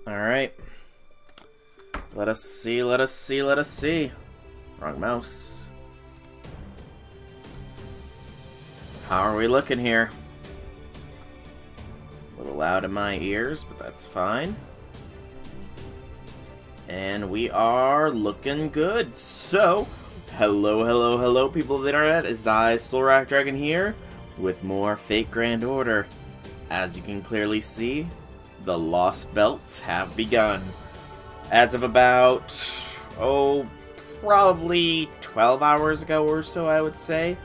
Alright. Let us see, let us see, let us see. Wrong mouse. How are we looking here? A little loud in my ears, but that's fine. And we are looking good. So, hello, people of the internet. It's I, Solrak Dragon here, with more Fate Grand Order. As you can clearly see, the Lostbelts have begun. As of about, probably 12 hours ago or so, I would say,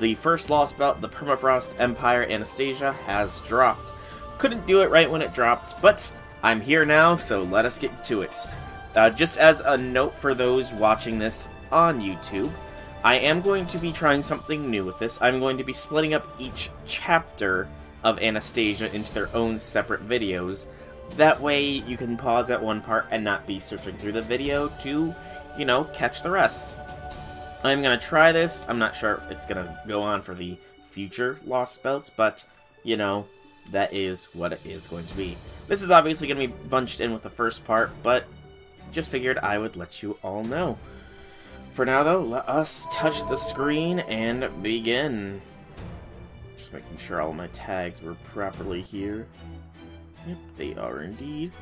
the first Lostbelt, the Permafrost Empire Anastasia, has dropped. Couldn't do it right when it dropped, but I'm here now, so let us get to it. Just as a note for those watching this on YouTube, I am going to be trying something new with this. I'm going to be splitting up each chapter of Anastasia into their own separate videos. That way you can pause at one part and not be searching through the video to, you know, catch the rest. I'm going to try this. I'm not sure if it's going to go on for the future Lostbelts, but, you know, that is what it is going to be. This is obviously going to be bunched in with the first part, but just figured I would let you all know. For now, though, let us touch the screen and begin. Just making sure all my tags were properly here. Yep, they are indeed.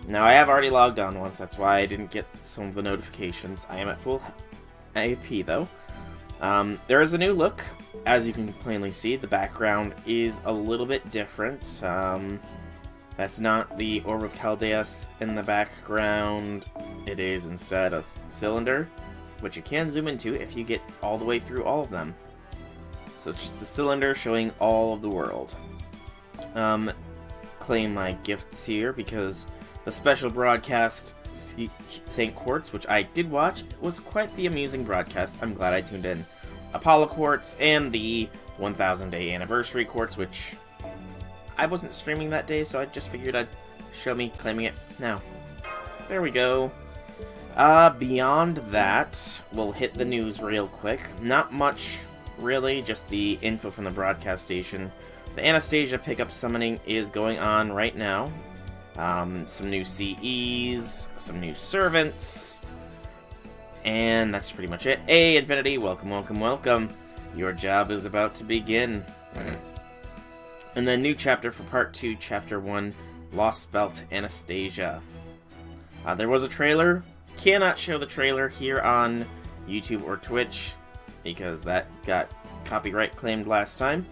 Now, I have already logged on once, that's why I didn't get some of the notifications. I am at full AP, though. There is a new look. As you can plainly see, the background is a little bit different. That's not the Orb of Chaldeus in the background. It is instead a cylinder, which you can zoom into if you get all the way through all of them. So it's just a cylinder showing all of the world. Claim my gifts here because the special broadcast St. Quartz, which I did watch, was quite the amusing broadcast. I'm glad I tuned in. Apollo Quartz and the 1000 day anniversary Quartz, which I wasn't streaming that day, so I just figured I'd show me claiming it now. There we go. Beyond that, we'll hit the news real quick. Not much, really, just the info from the broadcast station. The Anastasia pickup summoning is going on right now. Some new CEs, some new servants, and that's pretty much it. Hey, Infinity, welcome, welcome, welcome. Your job is about to begin. And then new chapter for part 2, chapter 1, Lostbelt Anastasia. There was a trailer. Cannot show the trailer here on YouTube or Twitch because that got copyright claimed last time.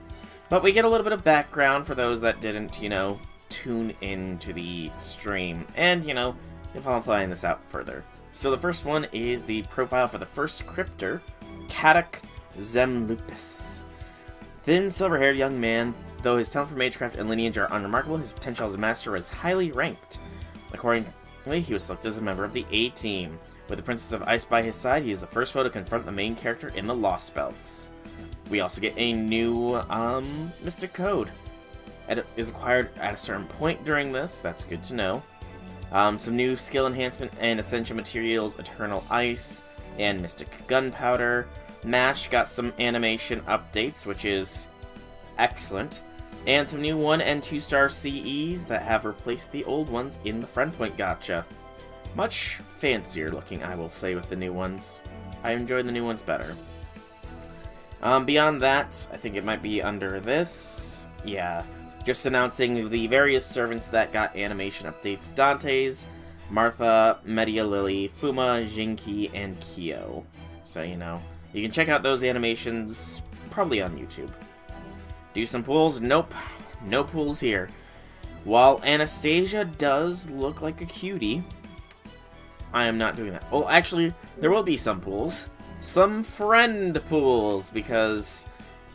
But we get a little bit of background for those that didn't, you know, tune into the stream. And, you know, if I'm flying this out further. So the first one is the profile for the first Crypter, Kadak Zemlupus. Thin, silver-haired young man. Though his talent for magecraft and lineage are unremarkable, his potential as a master was highly ranked. Accordingly, he was selected as a member of the A-Team. With the Princess of Ice by his side, he is the first foe to confront the main character in the Lostbelts. We also get a new, Mystic Code. It is acquired at a certain point during this, that's good to know. Some new skill enhancement and essential materials, Eternal Ice, and Mystic Gunpowder. MASH got some animation updates, which is excellent. And some new 1- and 2-star CEs that have replaced the old ones in the friend point gacha. Much fancier looking, I will say, with the new ones. I enjoyed the new ones better. Beyond that, I think it might be under this. Yeah, just announcing the various servants that got animation updates. Dante's, Martha, Media Lily, Fuma, Jinki, and Kyo. So, you know, you can check out those animations probably on YouTube. Do some pulls? Nope. No pulls here. While Anastasia does look like a cutie, I am not doing that. Well, actually, there will be some pulls. Some friend pulls, because,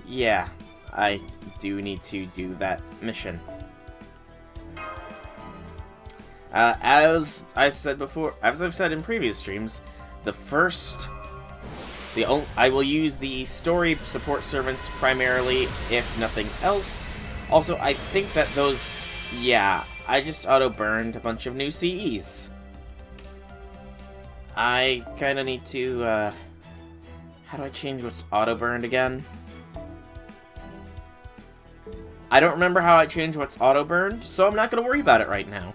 yeah, I do need to do that mission. As I said before, as I've said in previous streams, I will use the story support servants primarily, if nothing else. Also, I think that those... Yeah, I just auto-burned a bunch of new CEs. I kinda need to, how do I change what's auto-burned again? I don't remember how I changed what's auto-burned, so I'm not gonna worry about it right now.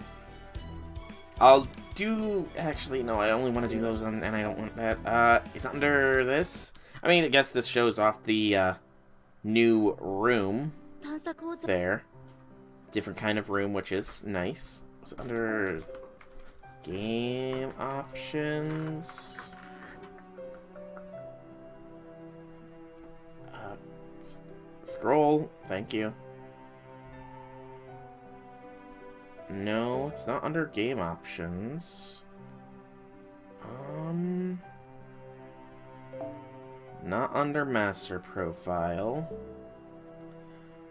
I'll do... Actually, no, I only want to do those, and I don't want that. It's under this? I mean, I guess this shows off the, new room. There. Different kind of room, which is nice. It's under... Game options... Scroll. Thank you. No, it's not under game options. Not under master profile.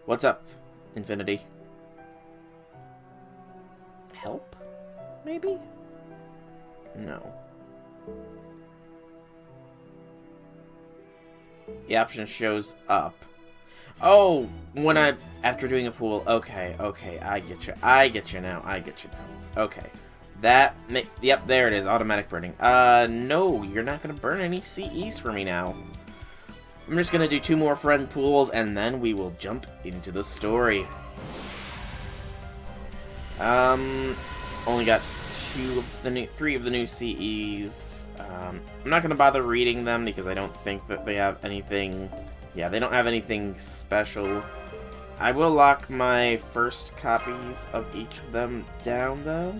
What's up, Infinity? Help? Maybe? No. The option shows up. Oh, after doing a pool. Okay, I get you now. Okay. Yep, there it is, automatic burning. No, you're not gonna burn any CEs for me now. I'm just gonna do 2 more friend pools, and then we will jump into the story. Only got 3 of the new CEs. I'm not gonna bother reading them, because I don't think that they have anything... Yeah, they don't have anything special. I will lock my first copies of each of them down, though.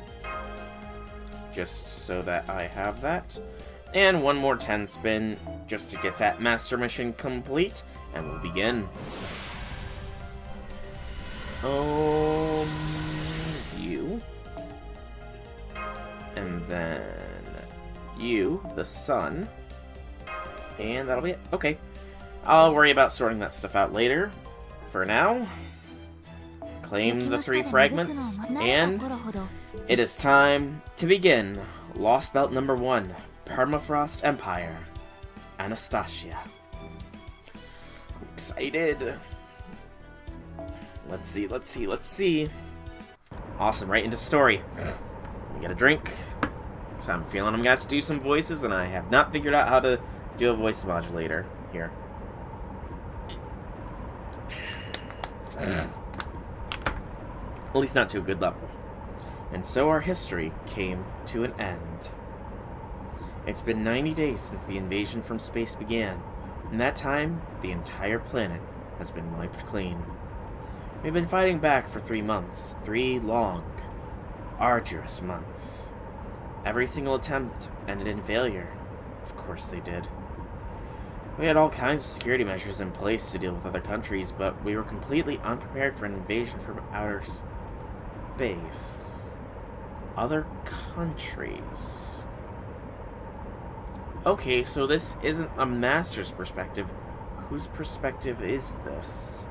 Just so that I have that. And 1 more 10 spin, just to get that master mission complete. And we'll begin. You. And then... you, the sun. And that'll be it. Okay. I'll worry about sorting that stuff out later. For now, claim the 3 fragments, and it is time to begin Lostbelt number 1, Permafrost Empire, Anastasia. I'm excited. Let's see. Awesome, right into story. Let me get a drink, because I'm feeling I'm going to have to do some voices, and I have not figured out how to do a voice modulator here. At least not to a good level. And so our history came to an end. It's been 90 days since the invasion from space began. In that time, the entire planet has been wiped clean. We've been fighting back for 3 months. 3 long, arduous months. Every single attempt ended in failure. Of course they did. We had all kinds of security measures in place to deal with other countries, but we were completely unprepared for an invasion from outer space. Other countries. Okay, so this isn't a master's perspective. Whose perspective is this?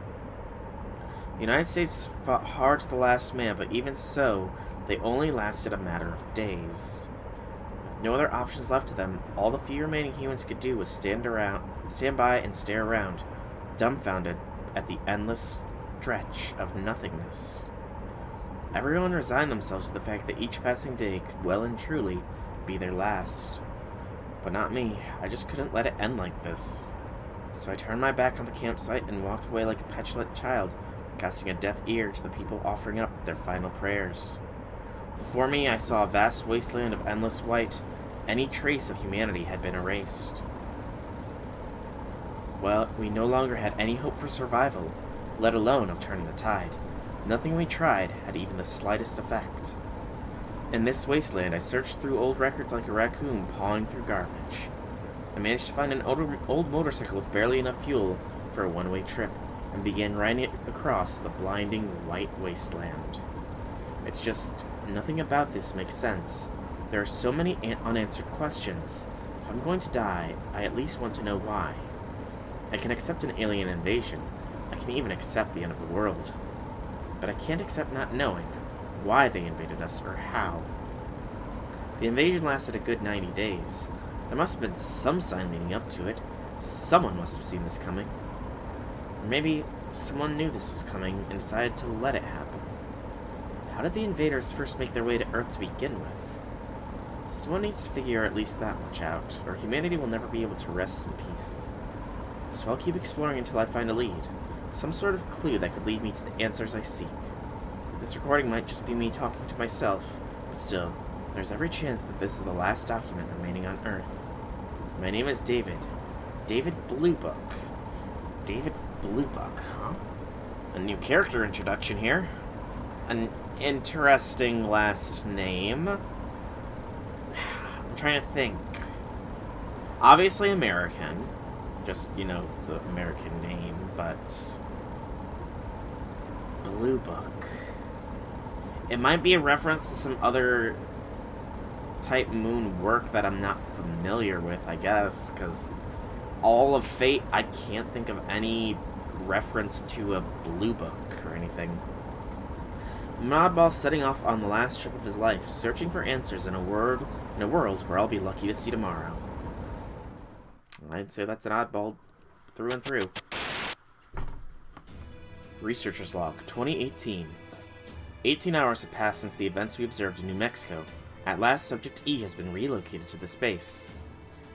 The United States fought hard to the last man, but even so, they only lasted a matter of days. With no other options left to them, all the few remaining humans could do was stand by and stare around, dumbfounded at the endless stretch of nothingness. Everyone resigned themselves to the fact that each passing day could well and truly be their last. But not me. I just couldn't let it end like this. So I turned my back on the campsite and walked away like a petulant child, casting a deaf ear to the people offering up their final prayers. Before me, I saw a vast wasteland of endless white. Any trace of humanity had been erased. Well, we no longer had any hope for survival, let alone of turning the tide. Nothing we tried had even the slightest effect. In this wasteland, I searched through old records like a raccoon pawing through garbage. I managed to find an old motorcycle with barely enough fuel for a one-way trip, and began riding it across the blinding white wasteland. It's just, nothing about this makes sense. There are so many unanswered questions. If I'm going to die, I at least want to know why. I can accept an alien invasion. I can even accept the end of the world. But I can't accept not knowing why they invaded us or how. The invasion lasted a good 90 days. There must have been some sign leading up to it. Someone must have seen this coming. Or maybe someone knew this was coming and decided to let it happen. How did the invaders first make their way to Earth to begin with? Someone needs to figure at least that much out, or humanity will never be able to rest in peace. So I'll keep exploring until I find a lead. Some sort of clue that could lead me to the answers I seek. This recording might just be me talking to myself, but still, There's every chance that this is the last document remaining on Earth. My name is David. David Bluebook. David Bluebook, huh? A new character introduction here. An interesting last name. I'm trying to think. Obviously American. Just, you know, the American name, but... Bluebook. It might be a reference to some other type moon work that I'm not familiar with, I guess, because all of Fate, I can't think of any reference to a blue book or anything. An oddball setting off on the last trip of his life, searching for answers in a world where I'll be lucky to see tomorrow. I'd say that's an oddball through and through. Researcher's Log, 2018. 18 hours have passed since the events we observed in New Mexico. At last, Subject E has been relocated to the space.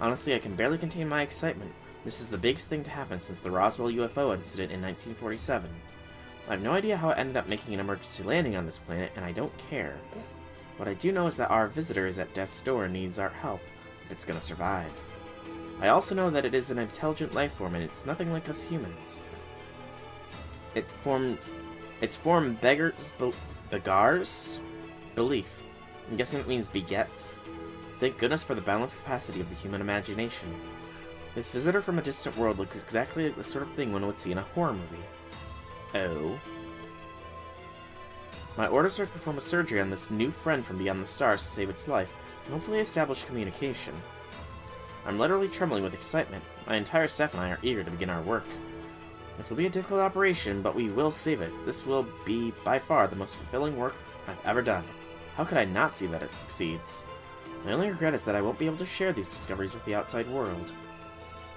Honestly, I can barely contain my excitement. This is the biggest thing to happen since the Roswell UFO incident in 1947. I have no idea how it ended up making an emergency landing on this planet, and I don't care. What I do know is that our visitor is at death's door and needs our help, if it's gonna survive. I also know that it is an intelligent life form, and it's nothing like us humans. Its form beggars belief. I'm guessing it means begets. Thank goodness for the boundless capacity of the human imagination. This visitor from a distant world looks exactly like the sort of thing one would see in a horror movie. Oh. My orders are to perform a surgery on this new friend from beyond the stars to save its life, and hopefully establish communication. I'm literally trembling with excitement. My entire staff and I are eager to begin our work. This will be a difficult operation, but we will save it. This will be, by far, the most fulfilling work I've ever done. How could I not see that it succeeds? My only regret is that I won't be able to share these discoveries with the outside world.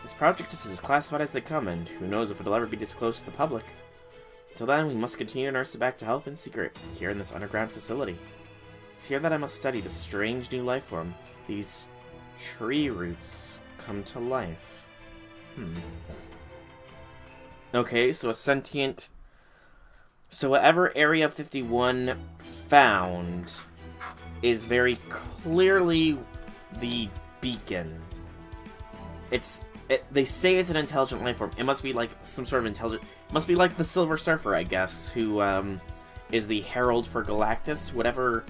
This project is as classified as they come, and who knows if it'll ever be disclosed to the public. Until then, we must continue to nurse it back to health in secret, here in this underground facility. It's here that I must study this strange new life form. These tree roots come to life. Okay, so a sentient... So whatever Area 51 found is very clearly the beacon. They say it's an intelligent life form. It must be like some sort of intelligent... It must be like the Silver Surfer, I guess, who is the herald for Galactus. Whatever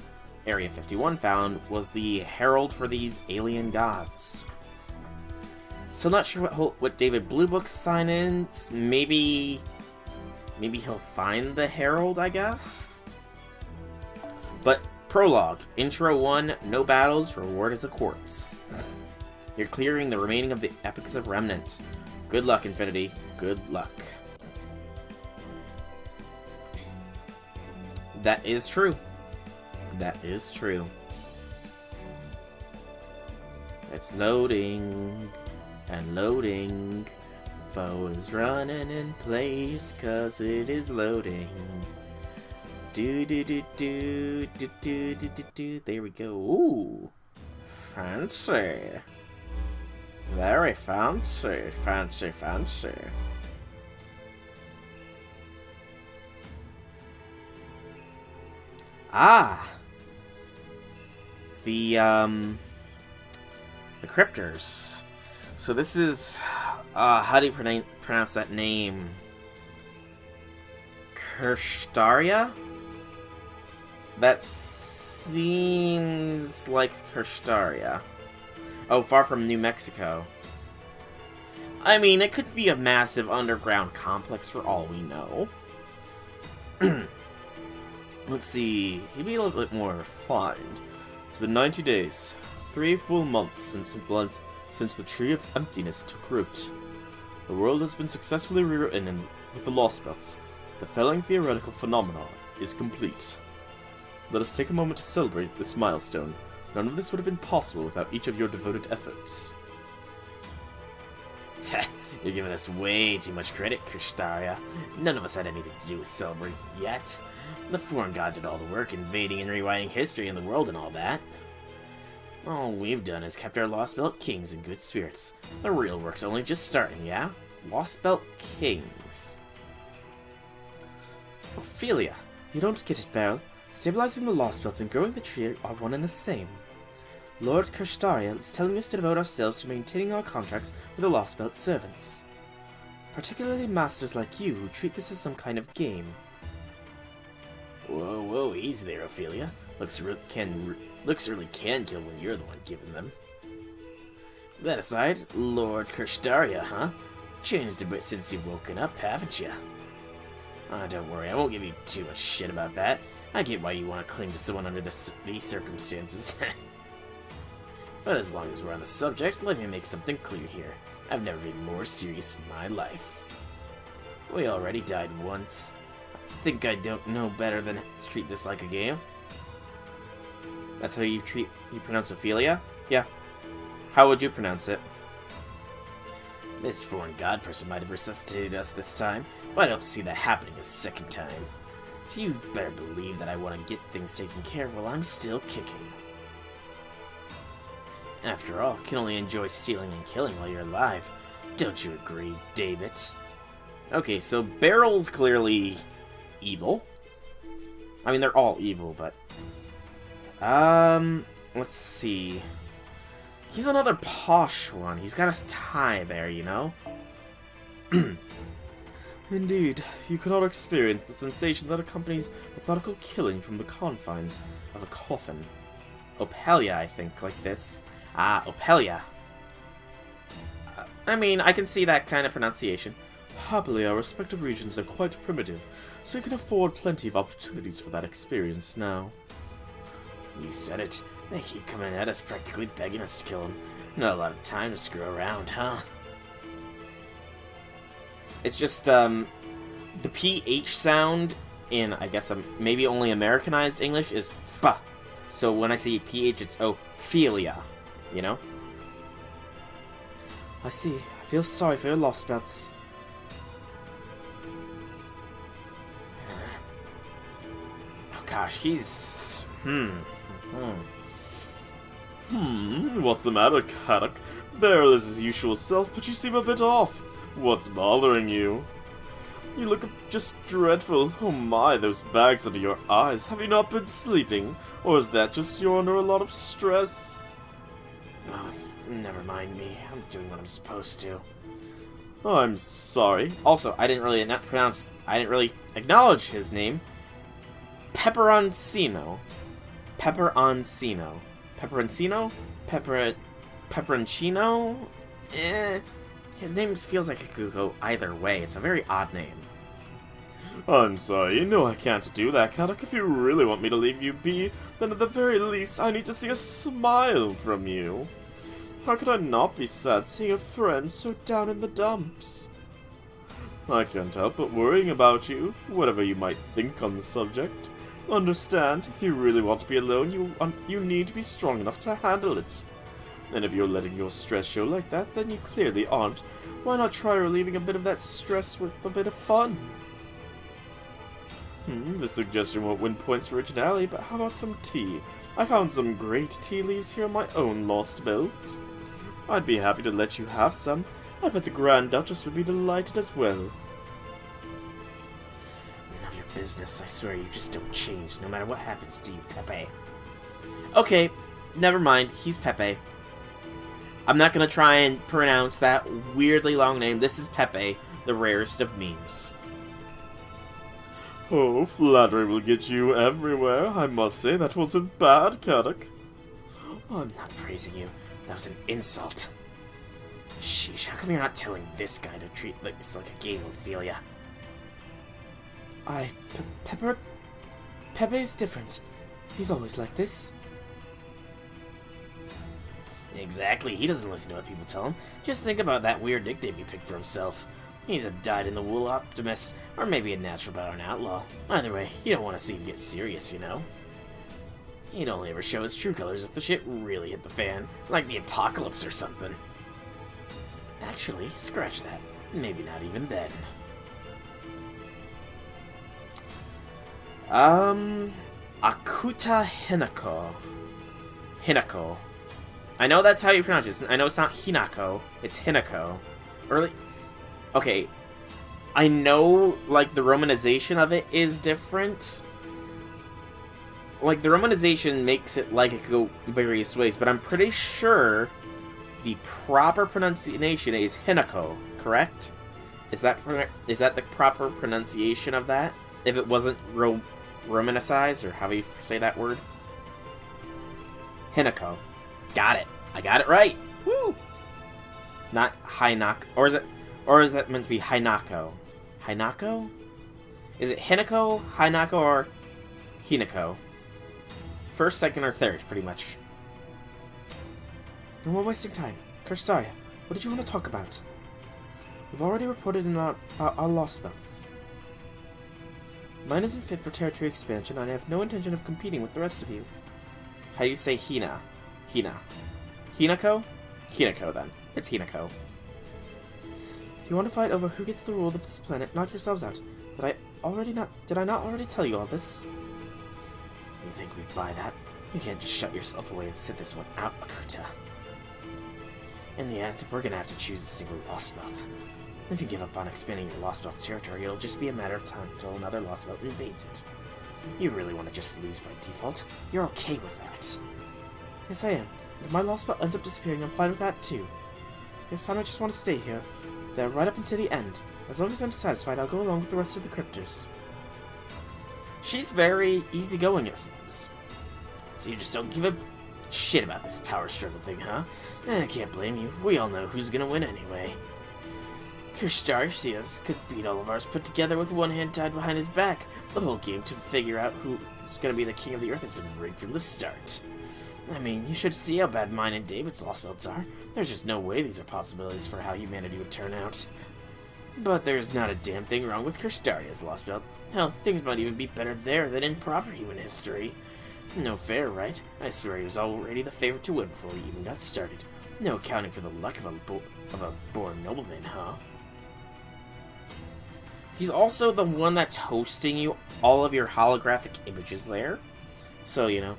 Area 51 found was the herald for these alien gods. Still not sure what David Bluebook's sign is. Maybe he'll find the herald, I guess? But, prologue. Intro 1, no battles, reward is a quartz. You're clearing the remaining of the epics of Remnant. Good luck, Infinity. Good luck. That is true. That is true. It's loading. And loading. Foe is running in place, cause it is loading. Do do do do do do do do do. There we go. Ooh. Fancy. Very fancy. Fancy, fancy. Ah! The Crypters. So this is, how do you pronounce that name? Kirstaria? That seems like Kirstaria. Oh, far from New Mexico. I mean, it could be a massive underground complex for all we know. Let's see, he'd be a little bit more refined. It's been 90 days, 3 full months since the Tree of Emptiness took root. The world has been successfully rewritten with the Lostbelts. The felling theoretical phenomenon is complete. Let us take a moment to celebrate this milestone. None of this would have been possible without each of your devoted efforts. You're giving us way too much credit, Kirstaria. None of us had anything to do with celebrating yet. The foreign god did all the work, invading and rewriting history in the world and all that. All we've done is kept our Lostbelt kings in good spirits. The real work's only just starting, yeah? Lostbelt kings. Ophelia, you don't get it, Beryl. Stabilizing the Lostbelts and growing the tree are one and the same. Lord Kirstaria is telling us to devote ourselves to maintaining our contracts with the Lostbelt servants. Particularly masters like you who treat this as some kind of game. Whoa, whoa, easy there, Ophelia. Looks really can kill when you're the one giving them. That aside, Lord Kirstaria, huh? Changed a bit since you've woken up, haven't you? Don't worry, I won't give you too much shit about that. I get why you want to cling to someone under these circumstances. But as long as we're on the subject, let me make something clear here. I've never been more serious in my life. We already died once. I think I don't know better than to treat this like a game. That's how you pronounce Ophelia? Yeah. How would you pronounce it? This foreign god person might have resuscitated us this time, but I don't see that happening a second time. So you better believe that I want to get things taken care of while I'm still kicking. After all, you can only enjoy stealing and killing while you're alive. Don't you agree, David? Okay, so Barrel's clearly evil. I mean, they're all evil, but... let's see. He's another posh one. He's got a tie there, you know? Indeed, you cannot experience the sensation that accompanies methodical killing from the confines of a coffin. Ophelia, I think, like this. Ah, Ophelia. I mean, I can see that kind of pronunciation. Happily, our respective regions are quite primitive, so we can afford plenty of opportunities for that experience now. You said it. They keep coming at us, practically begging us to kill them. Not a lot of time to screw around, huh? It's just, the PH sound in, I guess, maybe only Americanized English is fa. So when I say PH, it's Ophelia, you know? I see. I feel sorry for your Lostbelts. Oh gosh, he's... What's the matter, Kadok? Beryl is his usual self, but you seem a bit off. What's bothering you? You look just dreadful. Oh my, those bags under your eyes. Have you not been sleeping? Or is that just you're under a lot of stress? Oh, never mind me. I'm doing what I'm supposed to. I'm sorry. Also, I didn't really acknowledge his name. Peperoncino. Peperoncino. Peperoncino? Peperoncino? His name feels like it could go either way. It's a very odd name. I'm sorry, you know I can't do that, Kadok. If you really want me to leave you be, then at the very least I need to see a smile from you. How could I not be sad seeing a friend so down in the dumps? I can't help but worrying about you, whatever you might think on the subject. Understand, if you really want to be alone, you need to be strong enough to handle it. And if you're letting your stress show like that, then you clearly aren't. Why not try relieving a bit of that stress with a bit of fun? This suggestion won't win points for originality, but how about some tea? I found some great tea leaves here on my own Lostbelt. I'd be happy to let you have some. I bet the Grand Duchess would be delighted as well. None of your business, I swear you just don't change, no matter what happens to you, Pepe. Okay, never mind, he's Pepe. I'm not gonna try and pronounce that weirdly long name. This is Pepe, the rarest of memes. Oh, flattery will get you everywhere. I must say that wasn't bad, Kadok. Oh, I'm not praising you. That was an insult. Sheesh, how come you're not telling this guy to treat this like a game, Ophelia? Pepe's different. He's always like this. Exactly, he doesn't listen to what people tell him. Just think about that weird nickname he picked for himself. He's a dyed-in-the-wool optimist, or maybe a natural-born outlaw. Either way, you don't want to see him get serious, you know? He'd only ever show his true colors if the shit really hit the fan, like the apocalypse or something. Actually, scratch that. Maybe not even then. Akuta Hinako. Hinako. I know that's how you pronounce it. I know it's not Hinako, it's Hinako. Okay, I know, like, the romanization of it is different, like, the romanization makes it like it could go various ways, but I'm pretty sure the proper pronunciation is Hinako, correct? Is that the proper pronunciation of that? If it wasn't romanicized, or how do you say that word? Hinako. Got it. I got it right. Woo! Not Hinako. Or is that meant to be Hinako? Hinako? Is it Hinako, Hinako, or Hinako? First, second, or third, pretty much. No more wasting time. Kerstaria, what did you want to talk about? We've already reported about our Lostbelts. Mine isn't fit for territory expansion, and I have no intention of competing with the rest of you. How do you say Hina? Hina. Hinako? Hinako, then. It's Hinako. If you want to fight over who gets the rule of this planet, knock yourselves out. Did I not already tell you all this? You think we'd buy that? You can't just shut yourself away and sit this one out, Akuta. In the end, we're gonna have to choose a single Lostbelt. If you give up on expanding your Lostbelt's territory, it'll just be a matter of time until another Lostbelt invades it. You really want to just lose by default? You're okay with that. Yes, I am. If my Lostbelt ends up disappearing, I'm fine with that too. This time I just want to stay here. There, right up until the end. As long as I'm satisfied, I'll go along with the rest of the Crypters. She's very easygoing, it seems. So you just don't give a shit about this power struggle thing, huh? I can't blame you. We all know who's gonna win anyway. Anastasia could beat all of ours put together with one hand tied behind his back. The whole game to figure out who's gonna be the king of the earth has been rigged from the start. I mean, you should see how bad mine and David's Lostbelts are. There's just no way these are possibilities for how humanity would turn out. But there's not a damn thing wrong with Kerstaria's Lostbelt. Hell, things might even be better there than in proper human history. No fair, right? I swear he was already the favorite to win before he even got started. No accounting for the luck of a born nobleman, huh? He's also the one that's hosting you all of your holographic images there. So, you know.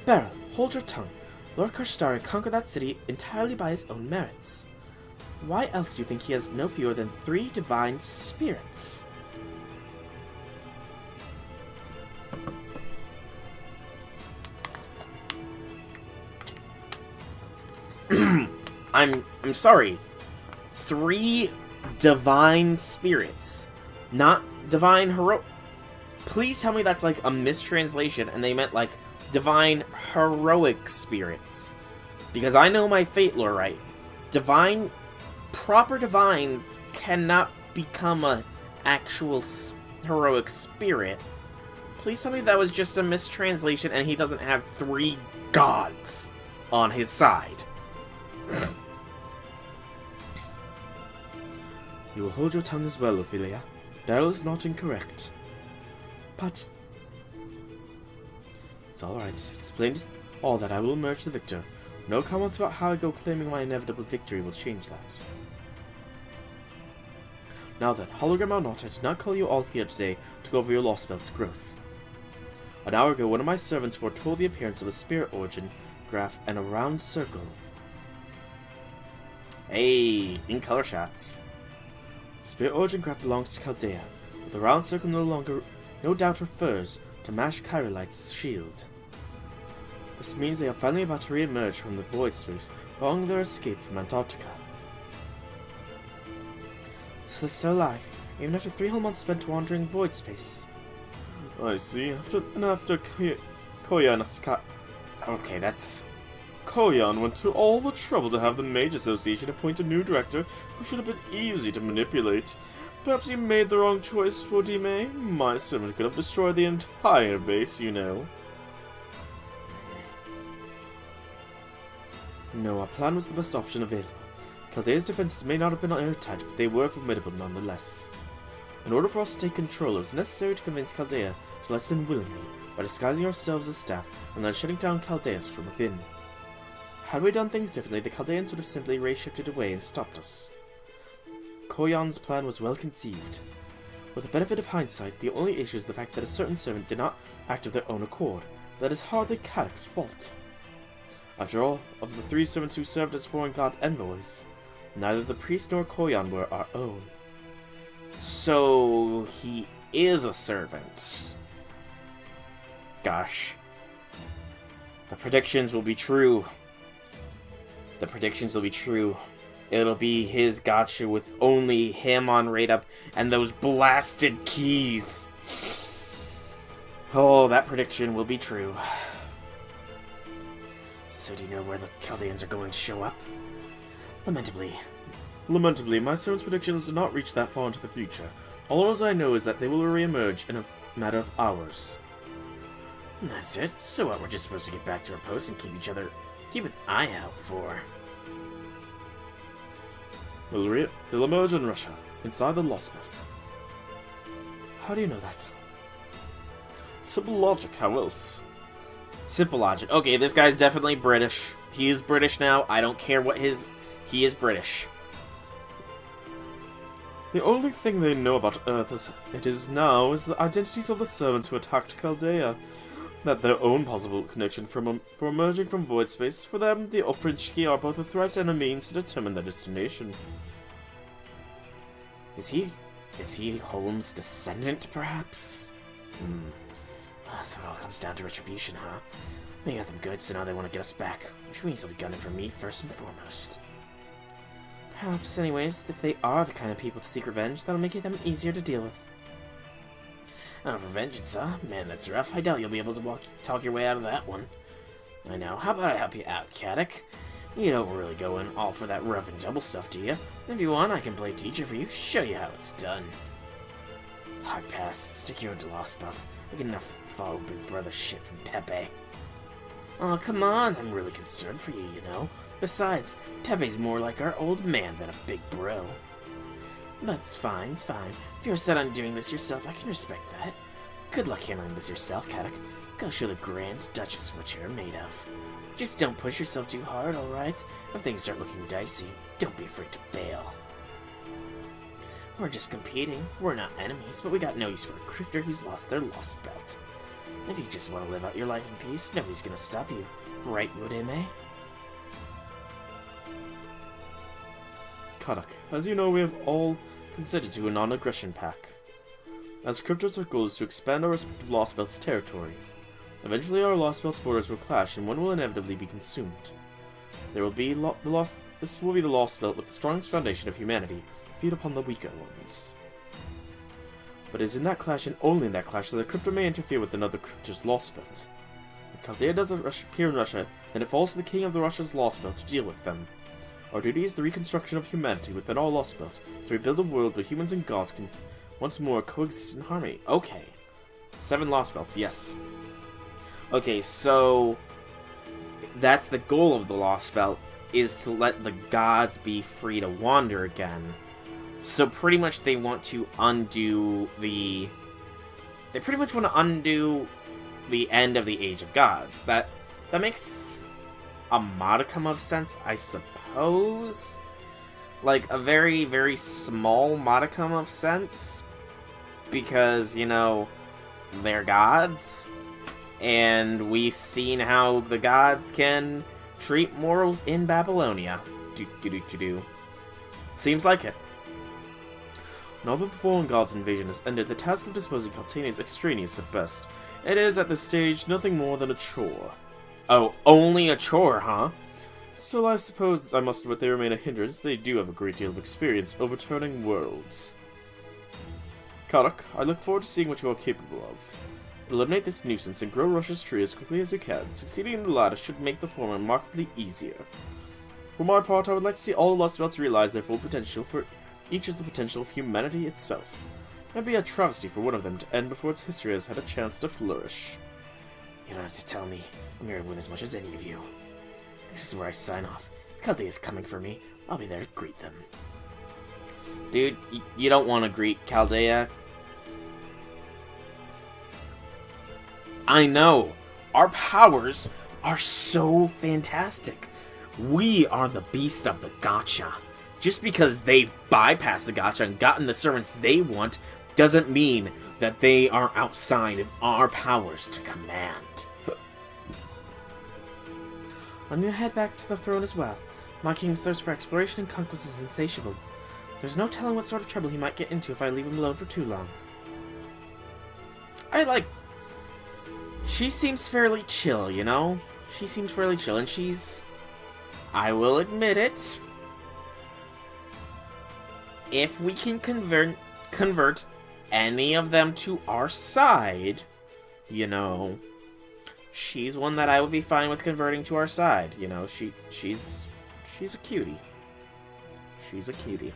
Beryl, hold your tongue. Lord Kerstaria conquered that city entirely by his own merits. Why else do you think he has no fewer than 3 divine spirits? I'm sorry. 3 divine spirits. Not divine hero. Please tell me that's like a mistranslation and they meant like divine heroic spirits. Because I know my fate lore right. Proper divines cannot become a actual heroic spirit. Please tell me that was just a mistranslation and he doesn't have 3 gods on his side. You will hold your tongue as well, Ophelia. Beryl is not incorrect. But it's alright. Explain all that I will emerge the victor. No comments about how I go claiming my inevitable victory will change that. Now then, hologram or not, I did not call you all here today to go over your Lostbelt's growth. An hour ago, one of my servants foretold the appearance of a spirit origin graph and a round circle. Hey, in color shots. The spirit origin graph belongs to Chaldea, but the round circle no doubt refers to Mash Kyrolite's shield. This means they are finally about to re-emerge from the void space following their escape from Antarctica. So they're still alive, even after 3 whole months spent wandering void space. I see. After Koyan Okay, that's... Koyan went to all the trouble to have the Mage Association appoint a new director who should have been easy to manipulate. Perhaps you made the wrong choice, Wodime. My servant could have destroyed the entire base, you know. No, our plan was the best option available. Chaldea's defenses may not have been airtight, but they were formidable nonetheless. In order for us to take control, it was necessary to convince Chaldea to let us in willingly, by disguising ourselves as staff and then shutting down Chaldeans from within. Had we done things differently, the Chaldeans would have simply ray-shifted away and stopped us. Koyan's plan was well conceived. With the benefit of hindsight, the only issue is the fact that a certain servant did not act of their own accord. That is hardly Kadok's fault. After all, of the 3 servants who served as foreign god envoys, neither the priest nor Koyan were our own. So he is a servant. Gosh. The predictions will be true. The predictions will be true. It'll be his gotcha with only him on raid up and those blasted keys. Oh, that prediction will be true. So do you know where the Chaldeans are going to show up? Lamentably, my servant's predictions do not reach that far into the future. All I know is that they will re-emerge in a matter of hours. That's it. So what, we're just supposed to get back to our posts and keep an eye out for. They'll emerge in Russia, inside the Lostbelt. How do you know that? Simple logic, how else? Simple logic. Okay, this guy's definitely British. He is British now. I don't care what he is British. The only thing they know about Earth as it is now is the identities of the servants who attacked Chaldea. That their own possible connection for emerging from void space. For them, the Oprinchki are both a threat and a means to determine their destination. Is he Holmes' descendant, perhaps? So it all comes down to retribution, huh? We got them good, so now they want to get us back. Which means they'll be gunning for me first and foremost. Perhaps, anyways, if they are the kind of people to seek revenge, that'll make them easier to deal with. Oh, for vengeance, huh? Man, that's rough. I doubt you'll be able to talk your way out of that one. I know. How about I help you out, Caddock? You don't really go in all for that rough and tumble stuff, do you? If you want, I can play teacher for you, show you how it's done. Hard pass. Stick you into Lostbelt. We get enough follow Big Brother shit from Pepe. Oh, come on. I'm really concerned for you, you know. Besides, Pepe's more like our old man than a big bro. But it's fine, it's fine. If you're set on doing this yourself, I can respect that. Good luck handling this yourself, Caddock. Go show the Grand Duchess what you're made of. Just don't push yourself too hard, alright? If things start looking dicey, don't be afraid to bail. We're just competing. We're not enemies, but we got no use for a Crypter who's lost their Lostbelt. If you just want to live out your life in peace, nobody's gonna stop you. Right, Wood-M-A? Caddock, as you know, we have all consented to a non-aggression pact. As Crypters, our goal is to expand our respective Lostbelts' territory. Eventually, our Lostbelt borders will clash, and one will inevitably be consumed. There will be this will be the Lostbelt with the strongest foundation of humanity, feed upon the weaker ones. But it is in that clash, and only in that clash, that the Crypter may interfere with another Crypter's Lostbelt. If Chaldea doesn't appear in Russia, then it falls to the king of the Russia's Lostbelt to deal with them. Our duty is the reconstruction of humanity within our Lostbelt, to rebuild a world where humans and gods can once more coexist in harmony. Okay. 7 Lostbelts, yes. Okay, so that's the goal of the Lostbelt, is to let the gods be free to wander again. So pretty much they want to undo the... They pretty much want to undo the end of the Age of Gods. That makes a modicum of sense, I suppose. Like, a very, very small modicum of sense. Because, you know, they're gods. And we've seen how the gods can treat mortals in Babylonia. Seems like it. Now that the fallen gods' invasion has ended, the task of disposing Chaldean is extraneous at best. It is, at this stage, nothing more than a chore. Oh, only a chore, huh? Still, I suppose I must admit they remain a hindrance. They do have a great deal of experience overturning worlds. Caddock, I look forward to seeing what you are capable of. Eliminate this nuisance and grow Russia's tree as quickly as you can. Succeeding in the latter should make the former markedly easier. For my part, I would like to see all Lostbelts realize their full potential, for each is the potential of humanity itself. It would be a travesty for one of them to end before its history has had a chance to flourish. You don't have to tell me. I'm here to win as much as any of you. This is where I sign off. If Chaldea is coming for me, I'll be there to greet them. Dude, you don't want to greet Chaldea. I know. Our powers are so fantastic. We are the beast of the gotcha. Just because they've bypassed the gotcha and gotten the servants they want doesn't mean that they are outside of our powers to command. I'm gonna head back to the throne as well. My king's thirst for exploration and conquest is insatiable. There's no telling what sort of trouble he might get into if I leave him alone for too long. She seems fairly chill, you know? she seems fairly chill, and I will admit it, if we can convert any of them to our side, you know, she's one that I would be fine with converting to our side. You know, she's a cutie. She's a cutie.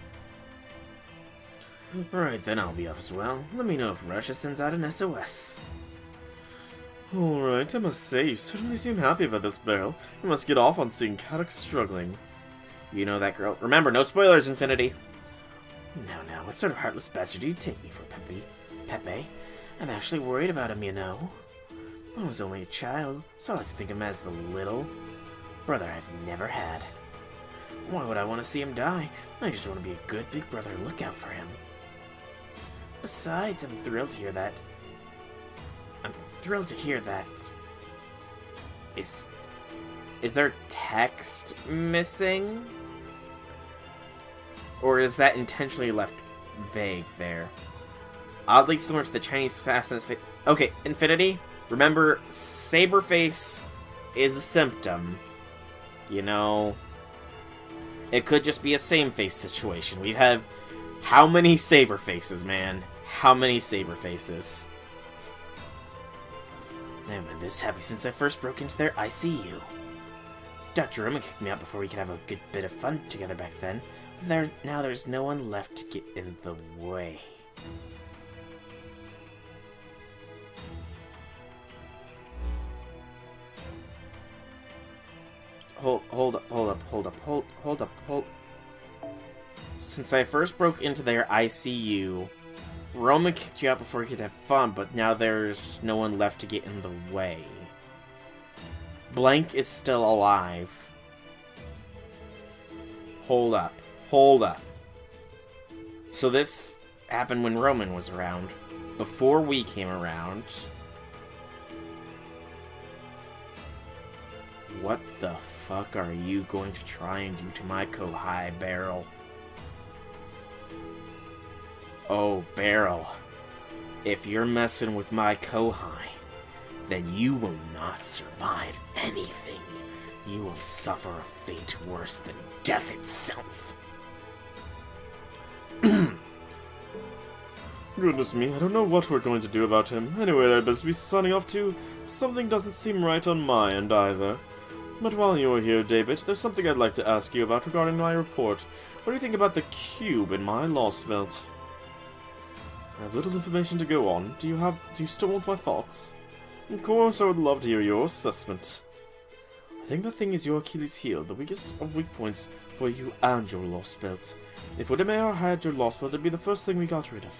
Alright, then I'll be off as well. Let me know if Russia sends out an SOS. Alright, I must say, you certainly seem happy about this barrel. You must get off on seeing Caddox struggling. You know that girl. Remember, no spoilers, Infinity. Now, what sort of heartless bastard do you take me for, Pepe? I'm actually worried about him, you know. I was only a child, so I like to think of him as the little brother I've never had. Why would I want to see him die? I just want to be a good big brother and look out for him. Besides, I'm thrilled to hear that. Is there text missing? Or is that intentionally left vague there? Oddly similar to the Chinese assassin's face. Okay, Infinity, remember, Saberface is a symptom. You know, it could just be a same face situation. We've had how many Saberfaces, man? How many Saberfaces? I've been this happy since I first broke into their ICU. Dr. Roman kicked me out before we could have a good bit of fun together back then. Now there's no one left to get in the way. Hold up. Since I first broke into their ICU, Roman kicked you out before he could have fun, but now there's no one left to get in the way. Blank is still alive. Hold up. So this happened when Roman was around, before we came around. What the fuck are you going to try and do to my Kohai, Barrel? Oh, Barrel. If you're messing with my Kohai, then you will not survive anything. You will suffer a fate worse than death itself. Goodness me, I don't know what we're going to do about him. Anyway, I'd best be signing off too. Something doesn't seem right on my end either. But while you're here, David, there's something I'd like to ask you about regarding my report. What do you think about the cube in my Lostbelt? I have little information to go on. Do you still want my thoughts? Of course, I would love to hear your assessment. I think the thing is your Achilles heel, the weakest of weak points for you and your Lostbelt. If Udemare had your Lostbelt, it'd be the first thing we got rid of.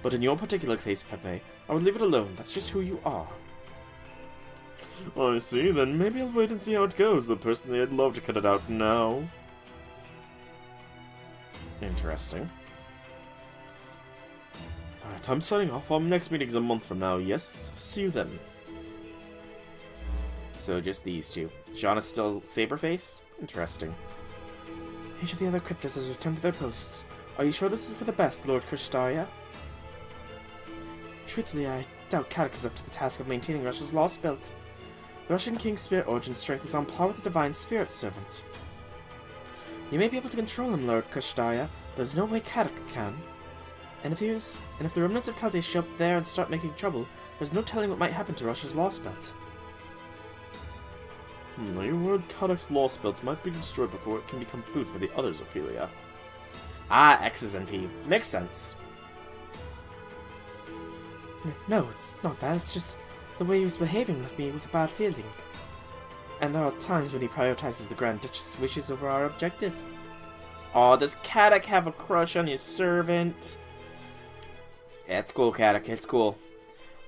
But in your particular case, Pepe, I would leave it alone. That's just who you are. I see, then maybe I'll wait and see how it goes. Though personally, I'd love to cut it out now. Interesting. Alright, I'm signing off. Our next meeting's a month from now, yes? See you then. So just these two. Jean is still Saberface? Interesting. Each of the other cryptors has returned to their posts. Are you sure this is for the best, Lord Krishtaria? Truthfully, I doubt Caddox is up to the task of maintaining Russia's Lostbelt. The Russian King's spirit origin strength is on par with the Divine Spirit Servant. You may be able to control him, Lord Krishtaria, but there's no way Caddox can. And if the remnants of Chaldea show up there and start making trouble, there's no telling what might happen to Russia's Lostbelt. Your word Caddox Lostbelt might be destroyed before it can become food for the others, Ophelia. Ah, X's and P. Makes sense. No, it's not that. It's just the way he was behaving left me with a bad feeling. And there are times when he prioritizes the Grand Duchess' wishes over our objective. Aw, does Caddox have a crush on his servant? Yeah, it's cool, Caddox. It's cool.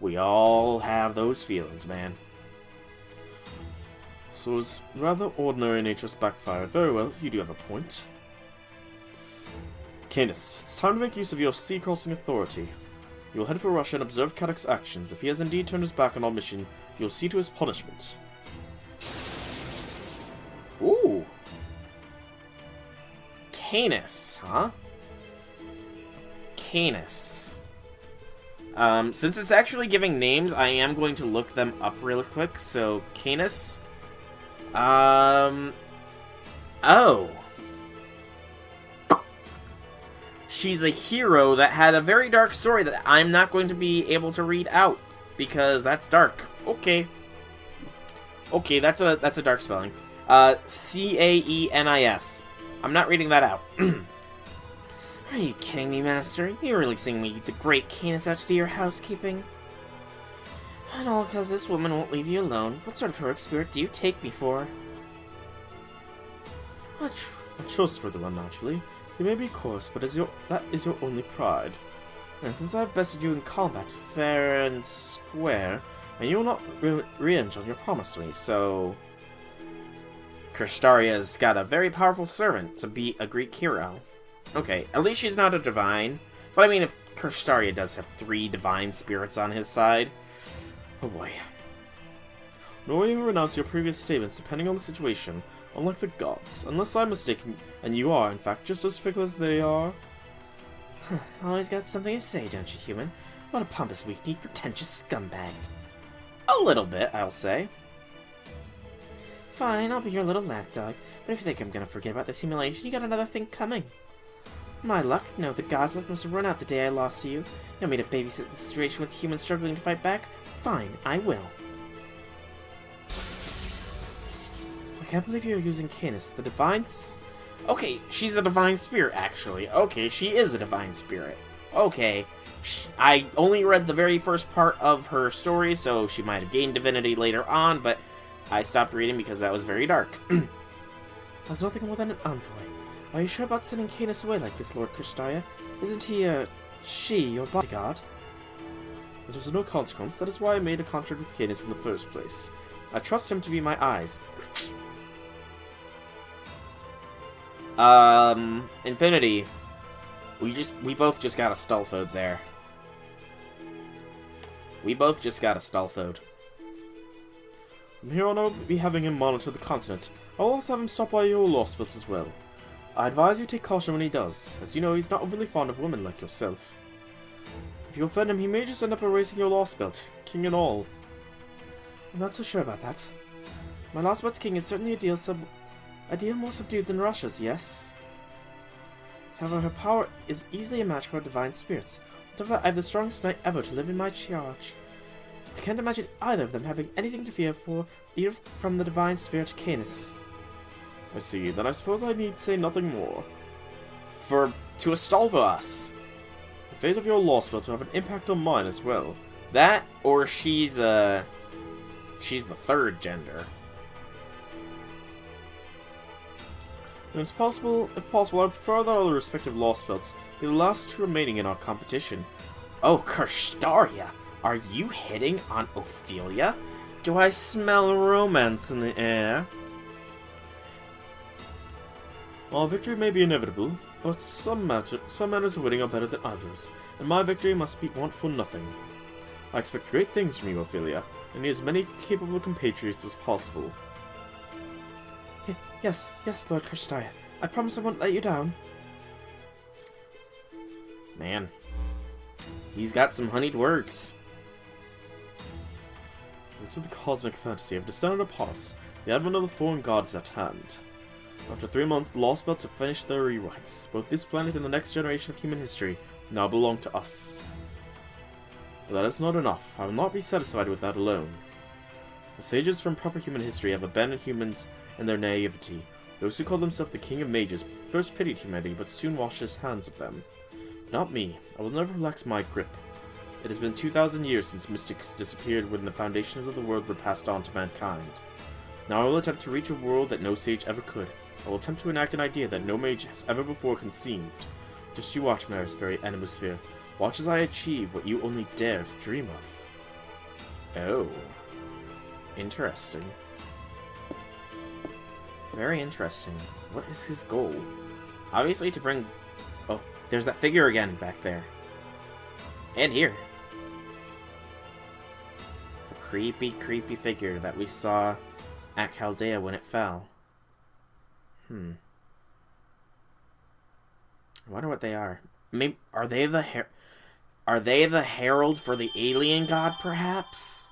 We all have those feelings, man. So his rather ordinary nature's backfired. Very well, you do have a point. Canis, it's time to make use of your sea-crossing authority. You'll head for Russia and observe Caddox's actions. If he has indeed turned his back on our mission, you'll see to his punishment. Ooh. Canis, huh? Canis. Since it's actually giving names, I am going to look them up real quick. So, Canis Oh. She's a hero that had a very dark story that I'm not going to be able to read out because that's dark. Okay. Okay, that's a dark spelling. Caenis. I'm not reading that out. Are you kidding me, Master? You're really seeing me, the great Canis, out to do your housekeeping? And all because this woman won't leave you alone. What sort of heroic spirit do you take me for? A trustworthy one, naturally. You may be coarse, but that is your only pride. And since I've bested you in combat, fair and square, and you will not re-inch on your promise to me, so... Kristaria's got a very powerful servant to be a Greek hero. Okay, at least she's not a divine. But I mean, if Kristaria does have 3 divine spirits on his side... Oh boy. Nor will you renounce your previous statements depending on the situation, unlike the gods. Unless I'm mistaken, and you are, in fact, just as fickle as they are. Always got something to say, don't you, human? What a pompous, weak-kneed, pretentious scumbag. A little bit, I'll say. Fine, I'll be your little lapdog, but if you think I'm gonna forget about this humiliation, you got another thing coming. My luck? No, the gods' luck must have run out the day I lost to you. You want me to babysit the situation with humans struggling to fight back? Fine, I will. I can't believe you're using Canis, the divine... Okay, she's a divine spirit, actually. Okay, she is a divine spirit. Okay. I only read the very first part of her story, so she might have gained divinity later on, but I stopped reading because that was very dark. That's nothing more than an envoy. Are you sure about sending Canis away like this, Lord Kristaia? Isn't he, she, your bodyguard? It is of no consequence. That is why I made a contract with Canis in the first place. I trust him to be my eyes. Infinity. We both just got a Stulfode there. We both just got a Stulfode. From here on, I'll be having him monitor the continent. I'll also have him stop by your Lostbelts as well. I advise you take caution when he does, as you know he's not overly fond of women like yourself. If you offend him, he may just end up erasing your Lostbelt, king and all. I'm not so sure about that. My Lostbelt's king is certainly a deal more subdued than Russia's, yes? However, her power is easily a match for her divine spirits. On top of that, I have the strongest knight ever to live in my charge. I can't imagine either of them having anything to fear for, either from the divine spirit Canis. I see, then I suppose I need say nothing more. To Astolfo us. The fate of your Lostbelt will have an impact on mine as well. That, or she's the third gender. And if possible, I prefer that all the respective Lostbelts be the last 2 remaining in our competition. Oh, Kristaria, are you hitting on Ophelia? Do I smell romance in the air? While victory may be inevitable, but some matters of winning are better than others, and my victory must want for nothing. I expect great things from you, Ophelia, and need as many capable compatriots as possible. Yes, Lord Kristaia. I promise I won't let you down. Man, he's got some honeyed words. Roots of the cosmic fantasy have descended upon us. The advent of the foreign gods at hand. After 3 months, the Lostbelts have finished their rewrites. Both this planet and the next generation of human history now belong to us. But that is not enough. I will not be satisfied with that alone. The sages from proper human history have abandoned humans and their naivety. Those who call themselves the King of Mages first pitied humanity, but soon washed his hands of them. But not me. I will never relax my grip. It has been 2,000 years since mystics disappeared when the foundations of the world were passed on to mankind. Now I will attempt to reach a world that no sage ever could. I will attempt to enact an idea that no mage has ever before conceived. Just you watch, Marisbury Animosphere. Watch as I achieve what you only dare to dream of. Oh. Interesting. Very interesting. What is his goal? Obviously to bring... Oh, there's that figure again back there. And here. The creepy, creepy figure that we saw at Chaldea when it fell. I wonder what they are. Maybe are they the herald for the alien god, perhaps?